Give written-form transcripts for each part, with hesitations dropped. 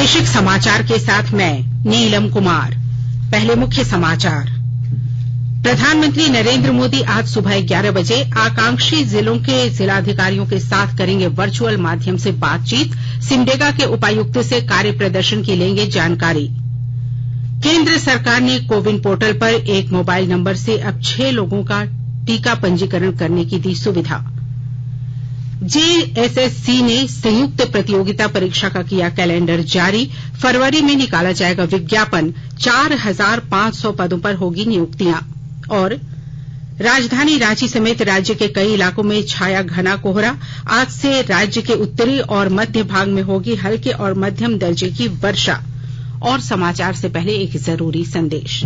प्रादेशिक समाचार के साथ मैं नीलम कुमार। पहले मुख्य समाचार। प्रधानमंत्री नरेंद्र मोदी आज सुबह 11 बजे आकांक्षी जिलों के जिलाधिकारियों के साथ करेंगे वर्चुअल माध्यम से बातचीत। सिमडेगा के उपायुक्त से कार्य प्रदर्शन की लेंगे जानकारी। केंद्र सरकार ने कोविन पोर्टल पर एक मोबाइल नंबर से अब 6 लोगों का टीका पंजीकरण करने की दी सुविधा। जेएसएससी ने संयुक्त प्रतियोगिता परीक्षा का किया कैलेंडर जारी। फरवरी में निकाला जाएगा विज्ञापन। 4500 पदों पर होगी नियुक्तियां। और राजधानी रांची समेत राज्य के कई इलाकों में छाया घना कोहरा। आज से राज्य के उत्तरी और मध्य भाग में होगी हल्के और मध्यम दर्जे की वर्षा। और समाचार से पहले एक जरूरी संदेश।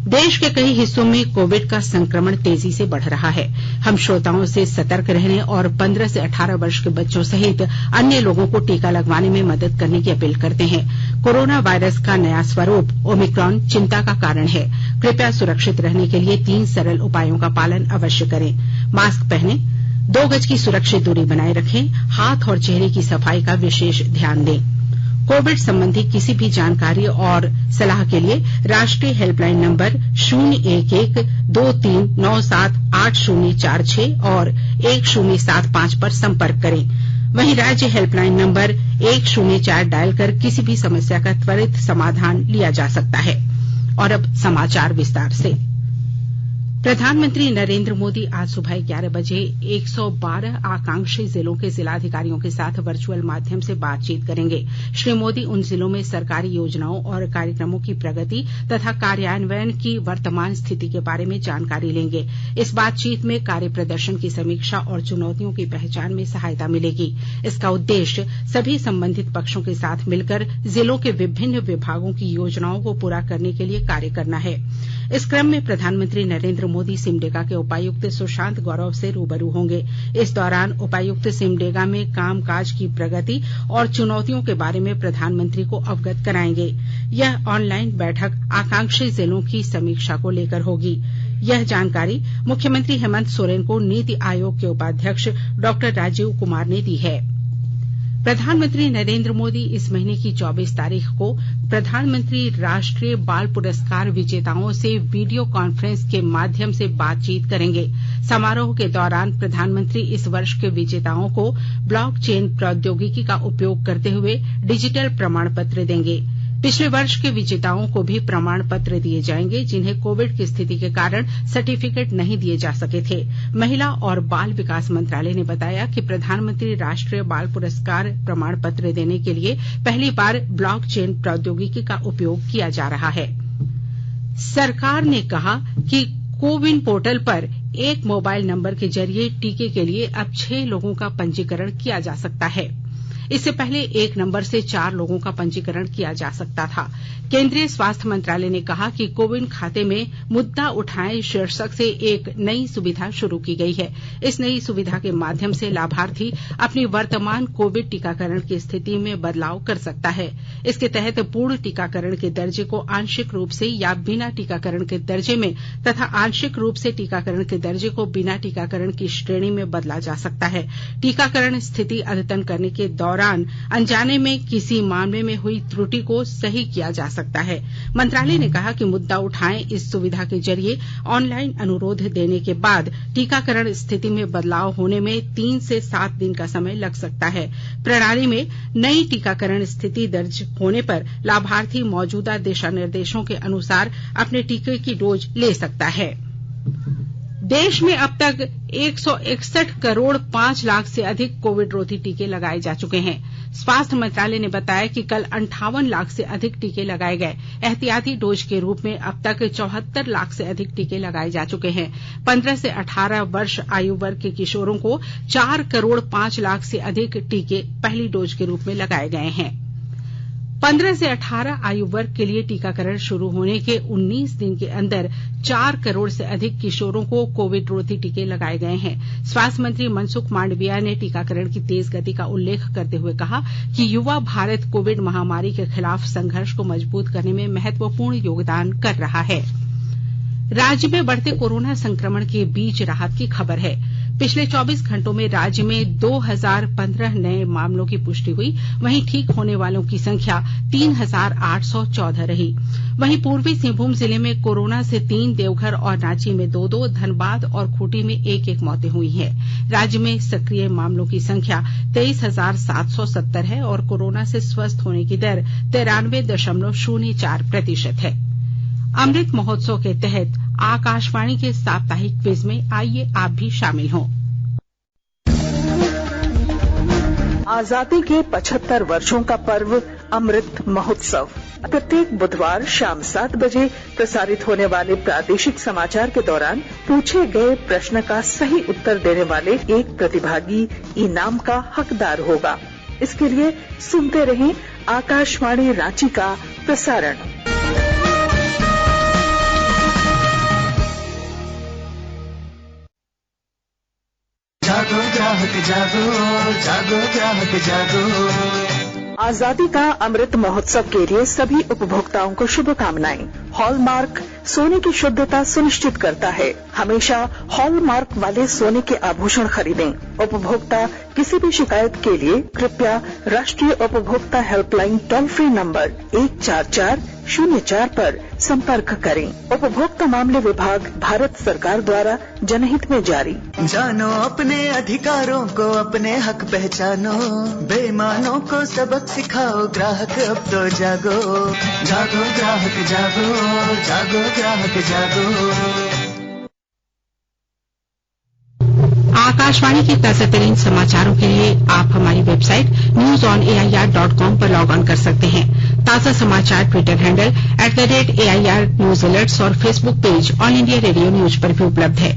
देश के कई हिस्सों में कोविड का संक्रमण तेजी से बढ़ रहा है। हम श्रोताओं से सतर्क रहने और 15 से 18 वर्ष के बच्चों सहित अन्य लोगों को टीका लगवाने में मदद करने की अपील करते हैं। कोरोना वायरस का नया स्वरूप ओमिक्रॉन चिंता का कारण है। कृपया सुरक्षित रहने के लिए 3 सरल उपायों का पालन अवश्य करें। मास्क पहनें, 2 गज की सुरक्षित दूरी बनाए रखें, हाथ और चेहरे की सफाई का विशेष ध्यान दें। कोविड संबंधी किसी भी जानकारी और सलाह के लिए राष्ट्रीय हेल्पलाइन नंबर 011-2397-8046 और 1075 पर संपर्क करें। वहीं राज्य हेल्पलाइन नंबर 104 डायल कर किसी भी समस्या का त्वरित समाधान लिया जा सकता है। और अब समाचार विस्तार से। प्रधानमंत्री नरेंद्र मोदी आज सुबह 11 बजे 112 आकांक्षी जिलों के जिलाधिकारियों के साथ वर्चुअल माध्यम से बातचीत करेंगे। श्री मोदी उन जिलों में सरकारी योजनाओं और कार्यक्रमों की प्रगति तथा कार्यान्वयन की वर्तमान स्थिति के बारे में जानकारी लेंगे। इस बातचीत में कार्य प्रदर्शन की समीक्षा और चुनौतियों की पहचान में सहायता मिलेगी। इसका उद्देश्य सभी संबंधित पक्षों के साथ मिलकर जिलों के विभिन्न विभागों की योजनाओं को पूरा करने के लिए कार्य करना है। इस क्रम में प्रधानमंत्री नरेंद्र मोदी सिमडेगा के उपायुक्त सुशांत गौरव से रूबरू होंगे। इस दौरान उपायुक्त सिमडेगा में कामकाज की प्रगति और चुनौतियों के बारे में प्रधानमंत्री को अवगत कराएंगे। यह ऑनलाइन बैठक आकांक्षी जिलों की समीक्षा को लेकर होगी। यह जानकारी मुख्यमंत्री हेमंत सोरेन को नीति आयोग के उपाध्यक्ष डॉ राजीव कुमार ने दी है। प्रधानमंत्री नरेंद्र मोदी इस महीने की 24 तारीख को प्रधानमंत्री राष्ट्रीय बाल पुरस्कार विजेताओं से वीडियो कॉन्फ्रेंस के माध्यम से बातचीत करेंगे। समारोह के दौरान प्रधानमंत्री इस वर्ष के विजेताओं को ब्लॉकचेन प्रौद्योगिकी का उपयोग करते हुए डिजिटल प्रमाण पत्र देंगे। पिछले वर्ष के विजेताओं को भी प्रमाण पत्र दिए जाएंगे जिन्हें कोविड की स्थिति के कारण सर्टिफिकेट नहीं दिए जा सके थे। महिला और बाल विकास मंत्रालय ने बताया कि प्रधानमंत्री राष्ट्रीय बाल पुरस्कार प्रमाण पत्र देने के लिए पहली बार ब्लॉकचेन प्रौद्योगिकी का उपयोग किया जा रहा है। सरकार ने कहा कि कोविन पोर्टल पर एक मोबाइल नंबर के जरिए टीके के लिए अब 6 लोगों का पंजीकरण किया जा सकता है। इससे पहले एक नंबर से 4 लोगों का पंजीकरण किया जा सकता था। केंद्रीय स्वास्थ्य मंत्रालय ने कहा कि कोविन खाते में मुद्दा उठाएं शीर्षक से एक नई सुविधा शुरू की गई है। इस नई सुविधा के माध्यम से लाभार्थी अपनी वर्तमान कोविड टीकाकरण की स्थिति में बदलाव कर सकता है। इसके तहत पूर्ण टीकाकरण के दर्जे को आंशिक रूप से या बिना टीकाकरण के दर्जे में तथा आंशिक रूप से टीकाकरण के दर्जे को बिना टीकाकरण की श्रेणी में बदला जा सकता है। टीकाकरण स्थिति अद्यतन करने के दौरान अनजाने में किसी मामले में हुई त्रुटि को सही किया जा सकता है। मंत्रालय ने कहा कि मुद्दा उठाएं इस सुविधा के जरिए ऑनलाइन अनुरोध देने के बाद टीकाकरण स्थिति में बदलाव होने में 3 से 7 दिन का समय लग सकता है। प्रणाली में नई टीकाकरण स्थिति दर्ज होने पर लाभार्थी मौजूदा दिशा निर्देशों के अनुसार अपने टीके की डोज ले सकता है। देश में अब तक 161 करोड़ 5 लाख से अधिक कोविड रोधी टीके लगाए जा चुके हैं। स्वास्थ्य मंत्रालय ने बताया कि कल 58 लाख से अधिक टीके लगाए गए। एहतियाती डोज के रूप में अब तक 74 लाख से अधिक टीके लगाए जा चुके हैं। 15 से 18 वर्ष आयु वर्ग के किशोरों को 4 करोड़ 5 लाख से अधिक टीके पहली डोज के रूप में लगाए गए हैं। 15 से 18 आयु वर्ग के लिए टीकाकरण शुरू होने के 19 दिन के अंदर 4 करोड़ से अधिक किशोरों को कोविड रोधी टीके लगाए गए हैं। स्वास्थ्य मंत्री मनसुख मांडविया ने टीकाकरण की तेज गति का उल्लेख करते हुए कहा कि युवा भारत कोविड महामारी के खिलाफ संघर्ष को मजबूत करने में महत्वपूर्ण योगदान कर रहा है। राज्य में बढ़ते कोरोना संक्रमण के बीच राहत की खबर है। पिछले 24 घंटों में राज्य में 2015 नए मामलों की पुष्टि हुई। वहीं ठीक होने वालों की संख्या 3814 रही। वहीं पूर्वी सिंहभूम जिले में कोरोना से 3, देवघर और रांची में 2, धनबाद और खूंटी में 1 मौतें हुई हैं। राज्य में सक्रिय मामलों की संख्या 23,770 है और कोरोना से स्वस्थ होने की दर 93.04% है। अमृत महोत्सव के तहत आकाशवाणी के साप्ताहिक क्विज में आइए आप भी शामिल हों। आजादी के 75 वर्षों का पर्व अमृत महोत्सव प्रत्येक बुधवार शाम 7 बजे प्रसारित होने वाले प्रादेशिक समाचार के दौरान पूछे गए प्रश्न का सही उत्तर देने वाले एक प्रतिभागी इनाम का हकदार होगा। इसके लिए सुनते रहें आकाशवाणी रांची का प्रसारण। जागो ग्राहक जागो, जागो ग्राहक जागो। आजादी का अमृत महोत्सव के लिए सभी उपभोक्ताओं को शुभकामनाएं। हॉलमार्क सोने की शुद्धता सुनिश्चित करता है। हमेशा हॉलमार्क वाले सोने के आभूषण खरीदें। उपभोक्ता किसी भी शिकायत के लिए कृपया राष्ट्रीय उपभोक्ता हेल्पलाइन टोल फ्री नंबर 14404 पर संपर्क करें। उपभोक्ता मामले विभाग भारत सरकार द्वारा जनहित में जारी। जानो अपने अधिकारों को, अपने हक पहचानो, बेईमानों को सबक सिखाओ, ग्राहक अब तो जागो। जागो ग्राहक जागो, जागो ग्राहक जागो। आकाशवाणी के ताजातरीन समाचारों के लिए आप हमारी वेबसाइट newsonair.com पर लॉग ऑन कर सकते हैं। ताजा समाचार Twitter handle @AIR News Alerts और Facebook page all India radio news पर भी उपलब्ध है।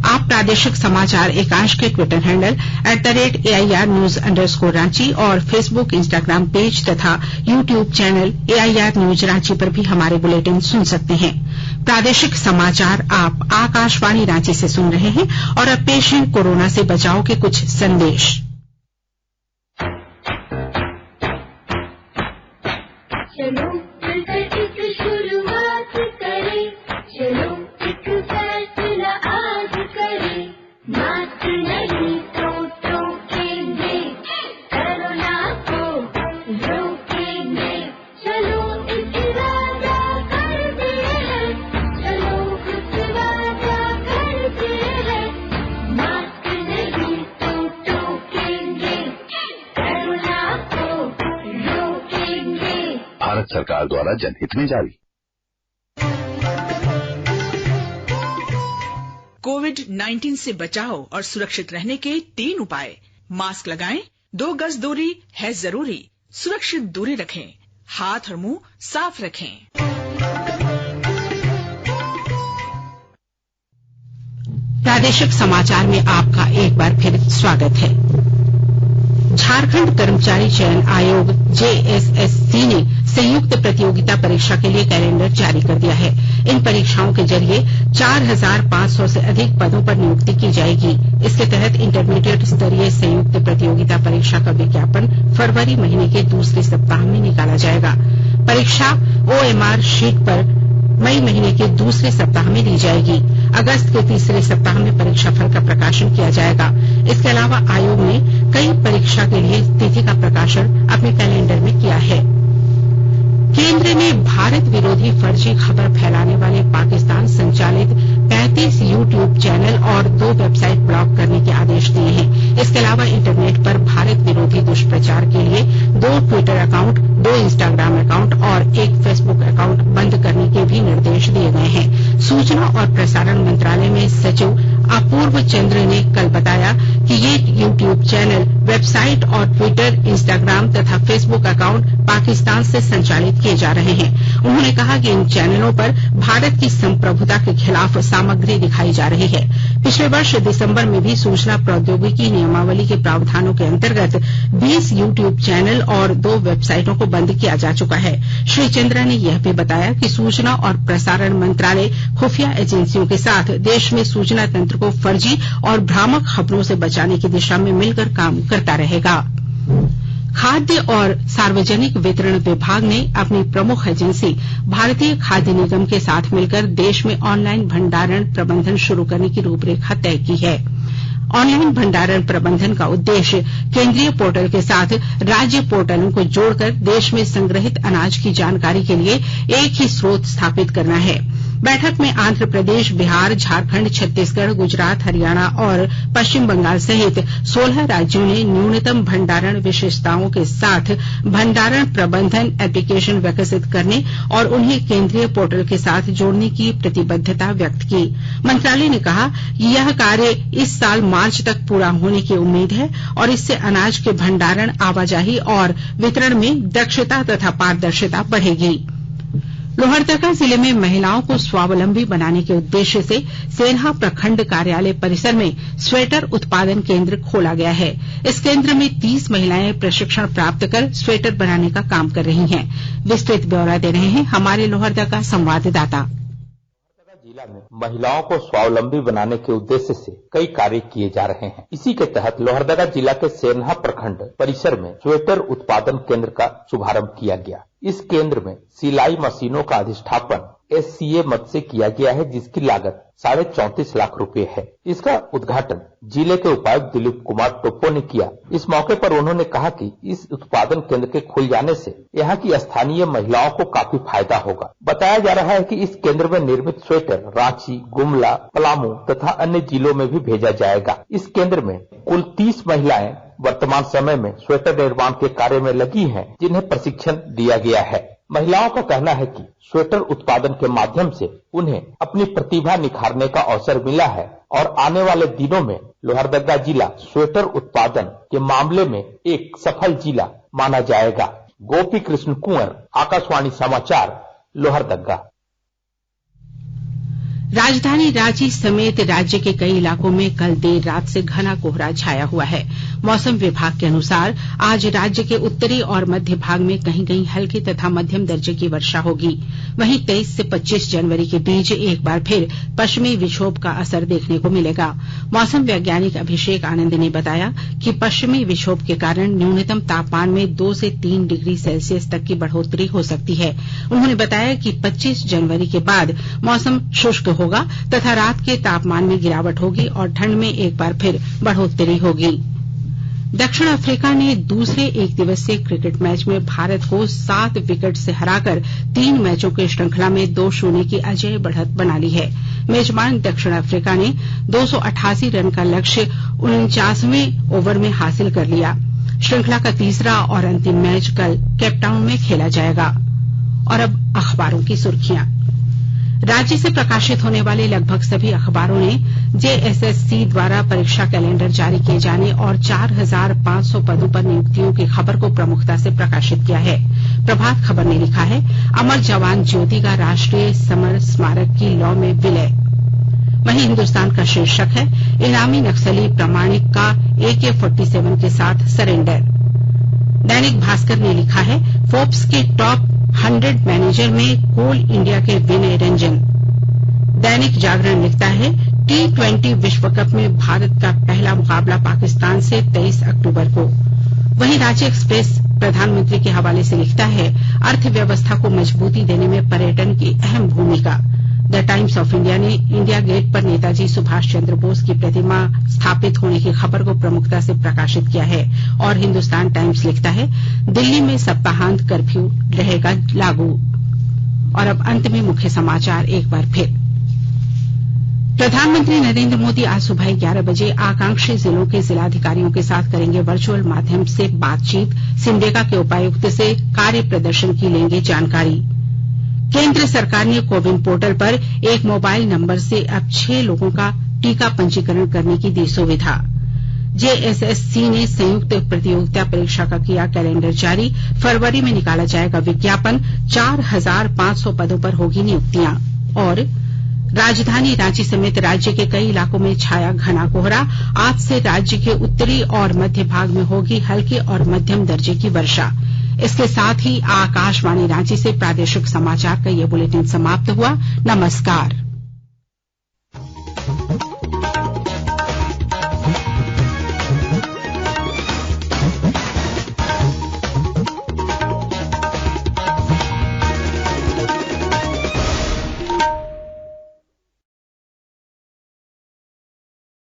आप प्रादेशिक समाचार एकांश के ट्विटर हैंडल @AIR News _ और फेसबुक, इंस्टाग्राम पेज तथा YouTube channel AIR News Ranchi पर भी हमारे बुलेटिन सुन सकते हैं। प्रादेशिक समाचार आप आकाशवाणी रांची से सुन रहे हैं और अब पेश है कोरोना से बचाव के कुछ संदेश। चलो मिलकर एक शुरुआत करें, चलो एक फैसला आज करें, मास्क नहीं तो टोकेंगे, कोरोना को रोकेंगे, चलो एक वादा करते हैं, चलो कुछ वादा करते हैं, मास्क नहीं तो टोकेंगे, कोरोना को रोकेंगे। भारत सरकार द्वारा जनहित में जारी। कोविड-19 से बचाव और सुरक्षित रहने के 3 उपाय। मास्क लगाएं, 2 गज दूरी है जरूरी, सुरक्षित दूरी रखें, हाथ और मुंह साफ रखें। प्रादेशिक समाचार में आपका एक बार फिर स्वागत है। झारखंड कर्मचारी चयन आयोग JSSC ने संयुक्त प्रतियोगिता परीक्षा के लिए कैलेंडर जारी कर दिया है। इन परीक्षाओं के जरिए 4500 से अधिक पदों पर नियुक्ति की जाएगी। इसके तहत इंटरमीडिएट स्तरीय संयुक्त प्रतियोगिता परीक्षा का विज्ञापन फरवरी महीने के दूसरे सप्ताह में निकाला जाएगा। परीक्षा OMR शीट पर मई महीने के दूसरे सप्ताह में ली जाएगी। अगस्त के तीसरे सप्ताह में परीक्षाफल का प्रकाशन किया जाएगा। इसके अलावा आयोग ने कई परीक्षा के लिए तिथि का प्रकाशन अपने कैलेंडर में किया है। केंद्र ने भारत विरोधी फर्जी खबर फैलाने वाले पाकिस्तान संचालित 35 यूट्यूब चैनल और 2 वेबसाइट ब्लॉक करने के आदेश दिए हैं। इसके अलावा इंटरनेट पर भारत विरोधी दुष्प्रचार के लिए 2 ट्विटर अकाउंट, 2 इंस्टाग्राम अकाउंट और 1 फेसबुक अकाउंट बंद करने के भी निर्देश दिए गए हैं। सूचना और प्रसारण मंत्रालय में सचिव अपूर्व चंद्र ने कल बताया कि ये यूट्यूब चैनल, वेबसाइट और ट्विटर, इंस्टाग्राम तथा फेसबुक अकाउंट पाकिस्तान से संचालित किए जा रहे हैं। उन्होंने कहा कि इन चैनलों पर भारत की संप्रभुता के खिलाफ सामग्री दिखाई जा रही है। पिछले वर्ष दिसंबर में भी सूचना प्रौद्योगिकी नियमावली के प्रावधानों के अंतर्गत 20 यूट्यूब चैनल और 2 वेबसाइटों को बंद किया जा चुका है। श्री चंद्रा ने यह भी बताया कि सूचना और प्रसारण मंत्रालय खुफिया एजेंसियों के साथ देश में सूचना तंत्र को फर्जी और भ्रामक खबरों से बचाने की दिशा में मिलकर काम करता रहेगा। खाद्य और सार्वजनिक वितरण विभाग ने अपनी प्रमुख एजेंसी भारतीय खाद्य निगम के साथ मिलकर देश में ऑनलाइन भंडारण प्रबंधन शुरू करने की रूपरेखा तय की है। ऑनलाइन भंडारण प्रबंधन का उद्देश्य केंद्रीय पोर्टल के साथ राज्य पोर्टलों को जोड़कर देश में संग्रहित अनाज की जानकारी के लिए एक ही स्रोत स्थापित करना है। बैठक में आंध्र प्रदेश, बिहार, झारखंड, छत्तीसगढ़, गुजरात, हरियाणा और पश्चिम बंगाल सहित 16 राज्यों ने न्यूनतम भंडारण विशेषताओं के साथ भंडारण प्रबंधन एप्लीकेशन विकसित करने और उन्हें केंद्रीय पोर्टल के साथ जोड़ने की प्रतिबद्धता व्यक्त की। मंत्रालय ने कहा कि यह कार्य इस साल मार्च तक पूरा होने की उम्मीद है और इससे अनाज के भंडारण, आवाजाही और वितरण में दक्षता तथा पारदर्शिता बढ़ेगी। लोहरदगा जिले में महिलाओं को स्वावलंबी बनाने के उद्देश्य से सेन्हा प्रखंड कार्यालय परिसर में स्वेटर उत्पादन केंद्र खोला गया है। इस केंद्र में 30 महिलाएं प्रशिक्षण प्राप्त कर स्वेटर बनाने का काम कर रही हैं। विस्तृत ब्यौरा दे रहे हैं हमारे लोहरदगा संवाददाता। जिला में महिलाओं को स्वावलंबी बनाने के उद्देश्य से कई कार्य किए जा रहे हैं। इसी के तहत लोहरदगा जिला के सेन्हा प्रखंड परिसर में स्वेटर उत्पादन केंद्र का शुभारंभ किया गया। इस केंद्र में सिलाई मशीनों का अधिष्ठापन SCA मद से किया गया है, जिसकी लागत 34.5 लाख रुपए है। इसका उद्घाटन जिले के उपायुक्त दिलीप कुमार टोप्पो ने किया। इस मौके पर उन्होंने कहा कि इस उत्पादन केंद्र के खुल जाने से यहाँ की स्थानीय महिलाओं को काफी फायदा होगा। बताया जा रहा है कि इस केंद्र में निर्मित स्वेटर रांची, गुमला, पलामू तथा अन्य जिलों में भी भेजा जाएगा। इस केंद्र में कुल 30 महिलाएं वर्तमान समय में स्वेटर निर्माण के कार्य में लगी हैं, जिन्हें प्रशिक्षण दिया गया है। महिलाओं का कहना है कि स्वेटर उत्पादन के माध्यम से उन्हें अपनी प्रतिभा निखारने का अवसर मिला है और आने वाले दिनों में लोहरदगा जिला स्वेटर उत्पादन के मामले में एक सफल जिला माना जाएगा। गोपी कृष्ण कुंवर, आकाशवाणी समाचार, लोहरदगा। राजधानी रांची समेत राज्य के कई इलाकों में कल देर रात से घना कोहरा छाया हुआ है। मौसम विभाग के अनुसार आज राज्य के उत्तरी और मध्य भाग में कहीं कहीं हल्की तथा मध्यम दर्जे की वर्षा होगी। वहीं 23 से 25 जनवरी के बीच एक बार फिर पश्चिमी विक्षोभ का असर देखने को मिलेगा। मौसम वैज्ञानिक अभिषेक आनंद ने बताया कि पश्चिमी विक्षोभ के कारण न्यूनतम तापमान में 2 से 3 डिग्री सेल्सियस तक की बढ़ोतरी हो सकती है। उन्होंने बताया कि 25 जनवरी के बाद मौसम शुष्क होगा तथा रात के तापमान में गिरावट होगी और ठंड में एक बार फिर बढ़ोतरी होगी। दक्षिण अफ्रीका ने दूसरे एक दिवसीय क्रिकेट मैच में भारत को 7 विकेट से हराकर 3 मैचों की श्रृंखला में 2-0 की अजेय बढ़त बना ली है। मेजबान दक्षिण अफ्रीका ने 288 रन का लक्ष्य 49वें ओवर में हासिल कर लिया। श्रृंखला का तीसरा और अंतिम मैच कल केपटाउन में खेला जाएगा। और अब अखबारों की सुर्खियां। राज्य से प्रकाशित होने वाले लगभग सभी अखबारों ने JSSC द्वारा परीक्षा कैलेंडर जारी किए जाने और 4500 पदों पर नियुक्तियों की खबर को प्रमुखता से प्रकाशित किया है। प्रभात खबर ने लिखा है, अमर जवान ज्योति का राष्ट्रीय समर स्मारक की लौ में विलय। वहीं हिन्दुस्तान का शीर्षक है, इनामी नक्सली प्रामाणिक का AK-47 के साथ सरेंडर। दैनिक भास्कर ने लिखा है, फोर्ब्स के टॉप 100 मैनेजर में कोल इंडिया के विनय रंजन। दैनिक जागरण लिखता है, T20 विश्व कप में भारत का पहला मुकाबला पाकिस्तान से 23 अक्टूबर को। वहीं रांची एक्सप्रेस प्रधानमंत्री के हवाले से लिखता है, अर्थव्यवस्था को मजबूती देने में पर्यटन की अहम भूमिका। द टाइम्स ऑफ इंडिया ने इंडिया गेट पर नेताजी सुभाष चंद्र बोस की प्रतिमा स्थापित होने की खबर को प्रमुखता से प्रकाशित किया है। और हिन्दुस्तान टाइम्स लिखता है, दिल्ली में सप्ताहांत कर्फ्यू रहेगा लागू। और अब अंत में मुख्य समाचार एक बार फिर। प्रधानमंत्री नरेंद्र मोदी आज सुबह 11 बजे आकांक्षी जिलों के जिलाधिकारियों के साथ करेंगे वर्चुअल माध्यम से बातचीत। सिमडेगा के उपायुक्त से कार्य प्रदर्शन की लेंगे जानकारी। केंद्र सरकार ने कोविन पोर्टल पर एक मोबाइल नंबर से अब 6 लोगों का टीका पंजीकरण करने की दी सुविधा। JSSC ने संयुक्त प्रतियोगिता परीक्षा का किया कैलेंडर जारी। फरवरी में निकाला जाएगा विज्ञापन। 4500 पदों पर होगी नियुक्तियां। और राजधानी रांची समेत राज्य के कई इलाकों में छाया घना कोहरा। आज से राज्य के उत्तरी और मध्य भाग में होगी हल्की और मध्यम दर्जे की वर्षा। इसके साथ ही आकाशवाणी रांची से प्रादेशिक समाचार का ये बुलेटिन समाप्त हुआ। नमस्कार।